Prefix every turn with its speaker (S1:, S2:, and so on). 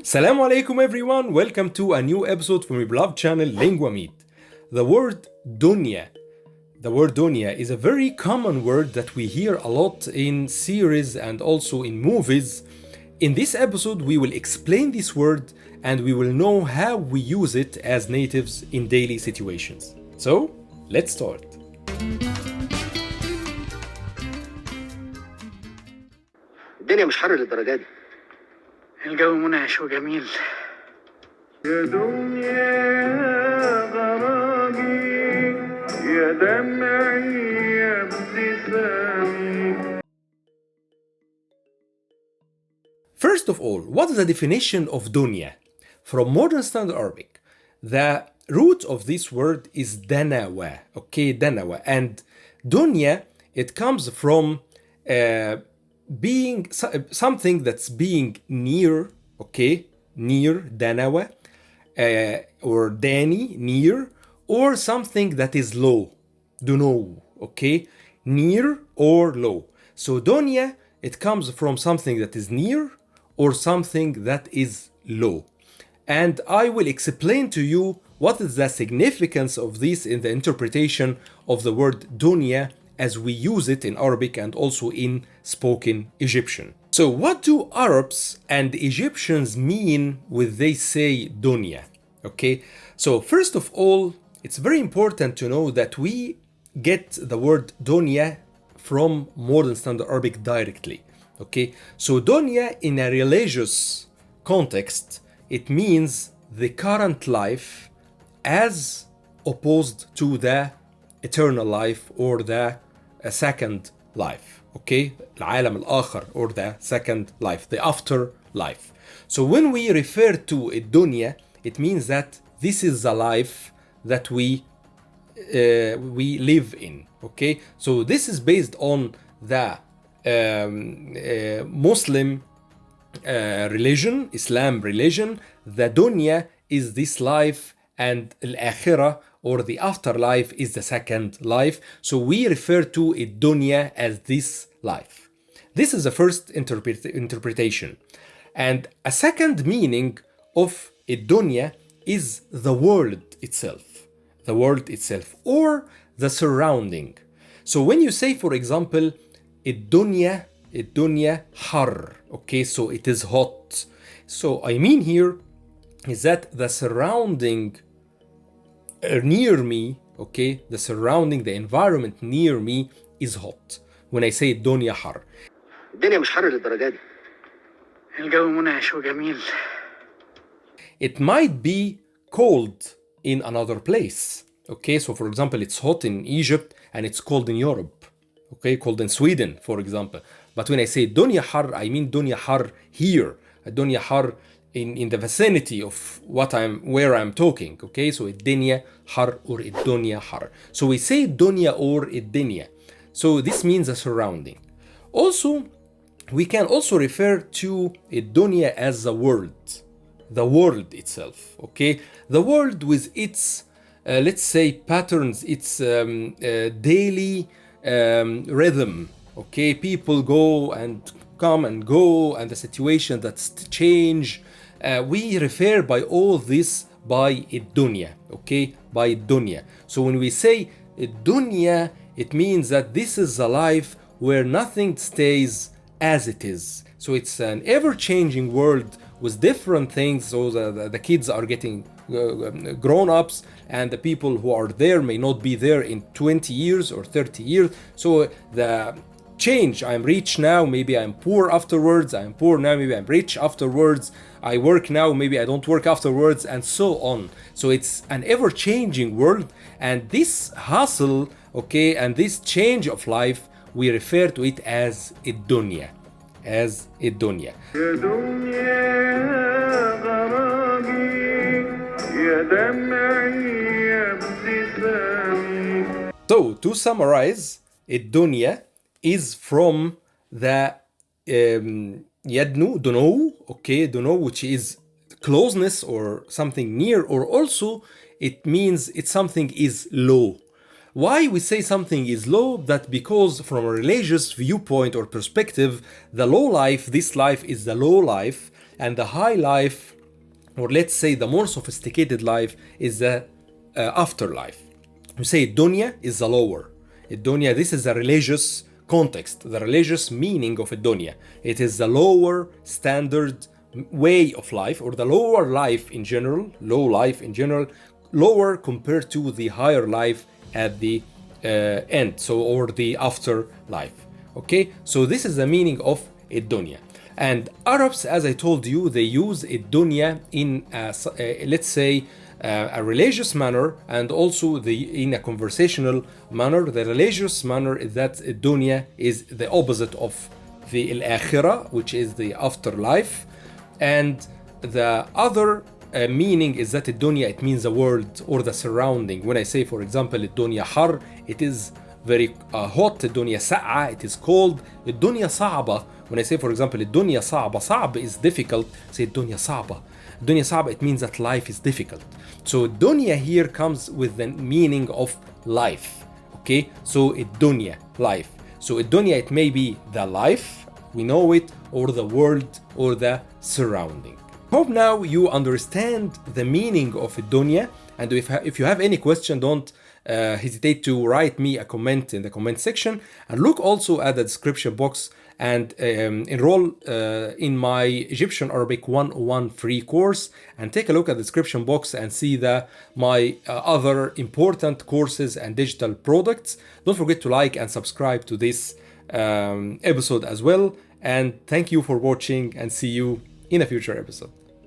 S1: Assalamu alaikum everyone, welcome to a new episode from your beloved channel Linguamid. The word Donia. The word Donia is a very common word that we hear a lot in series and also in movies. In this episode we will explain this word and we will know how we use it as natives in daily situations. So, let's start.
S2: الدنيا مش حر للدرجة دي.
S3: الجو منعش وجميل.
S4: يا دنيا غرامي يا دمعي يا ابتسامي.
S1: First of all, what is the definition of Donia? From modern standard Arabic, the root of this word is danawa, okay, danawa. And Donia, it comes from being something that's being near, okay, near, danawa, or dani, near, or something that is low, duno, okay, near or low. So Donia, it comes from something that is near or something that is low. And I will explain to you what is the significance of this in the interpretation of the word dunya as we use it in Arabic and also in spoken Egyptian. So what do Arabs and Egyptians mean when they say dunya? Okay, so first of all, it's very important to know that we get the word dunya from modern standard Arabic directly. Okay, so dunya in a religious context, it means the current life as opposed to the eternal life or the second life. Okay, العالم الآخر or the second life, the afterlife. So when we refer to dunya, it means that this is the life that we live in. Okay, so this is based on the Muslim religion, Islam religion. The dunya is this life and al-akhirah or the afterlife is the second life. So we refer to it dunya as this life. This is the first interpretation. And a second meaning of it dunya is the world itself. The world itself or the surrounding. So when you say, for example, الدنيا حر, okay, so it is hot. So I mean here is that the surrounding near me, okay, the surrounding, the environment near me is hot. When I say الدنيا حر.
S2: الدنيا مش حر للدرجة دي.
S3: الجو منعش وجميل.
S1: It might be cold in another place. Okay, so for example, it's hot in Egypt and it's cold in Europe. Okay, cold in Sweden, for example. But when I say dunya har, I mean dunya har here. Dunya har in the vicinity of where I'm talking. Okay, so الدنيا har or الدنيا har. So we say dunya or الدنيا. So this means a surrounding. Also, we can also refer to الدنيا as the world itself. Okay, the world with its let's say patterns, its daily rhythm. Okay, people go and come and go and the situation that's change. We refer by all this by الدنيا. Okay, by dunya. So when we say dunya, it means that this is a life where nothing stays as it is. So it's an ever-changing world with different things. So the kids are getting grown-ups and the people who are there may not be there in 20 years or 30 years. So the change, I'm rich now, maybe I'm poor afterwards, I'm poor now, maybe I'm rich afterwards, I work now, maybe I don't work afterwards, and so on. So it's an ever-changing world, and this hustle, okay, and this change of life, we refer to it as الدنيا, as الدنيا.
S4: يا دنيا غرامي يا دمعي يا ابتسامي.
S1: So to summarize, الدنيا is from the duno, okay, duno, which is closeness or something near, or also it means it's something is low. Why we say something is low? That because from a religious viewpoint or perspective, the low life, this life is the low life, and the high life, or let's say the more sophisticated life, is the afterlife. You say Donia is the lower. Donia, this is the religious context, the religious meaning of Donia. It is the lower standard way of life, or the lower life in general, low life in general, lower compared to the higher life at the end, so, or the afterlife. Okay, so this is the meaning of Donia. And Arabs, as I told you, they use Donia in let's say a religious manner, and also in a conversational manner. The religious manner is that Donia is the opposite of the Al-Akhirah, which is the afterlife. And the other meaning is that Donia, it means the world or the surrounding. When I say, for example, Donia har, it is very hot. Donia sa'a, it is cold. Donia sa'aba, when I say, for example, Donia sa'aba, sa'ab is difficult, say Donia sa'aba. Donia sa'aba, it means that life is difficult. So Donia here comes with the meaning of life. Okay, so Donia, life. So Donia, it may be the life, we know it, or the world, or the surrounding. Hope now you understand the meaning of Donia, and if you have any question, don't hesitate to write me a comment in the comment section, and look also at the description box and enroll in my Egyptian Arabic 101 free course, and take a look at the description box and see my other important courses and digital products. Don't forget to like and subscribe to this episode as well, and thank you for watching, and see you in a future episode.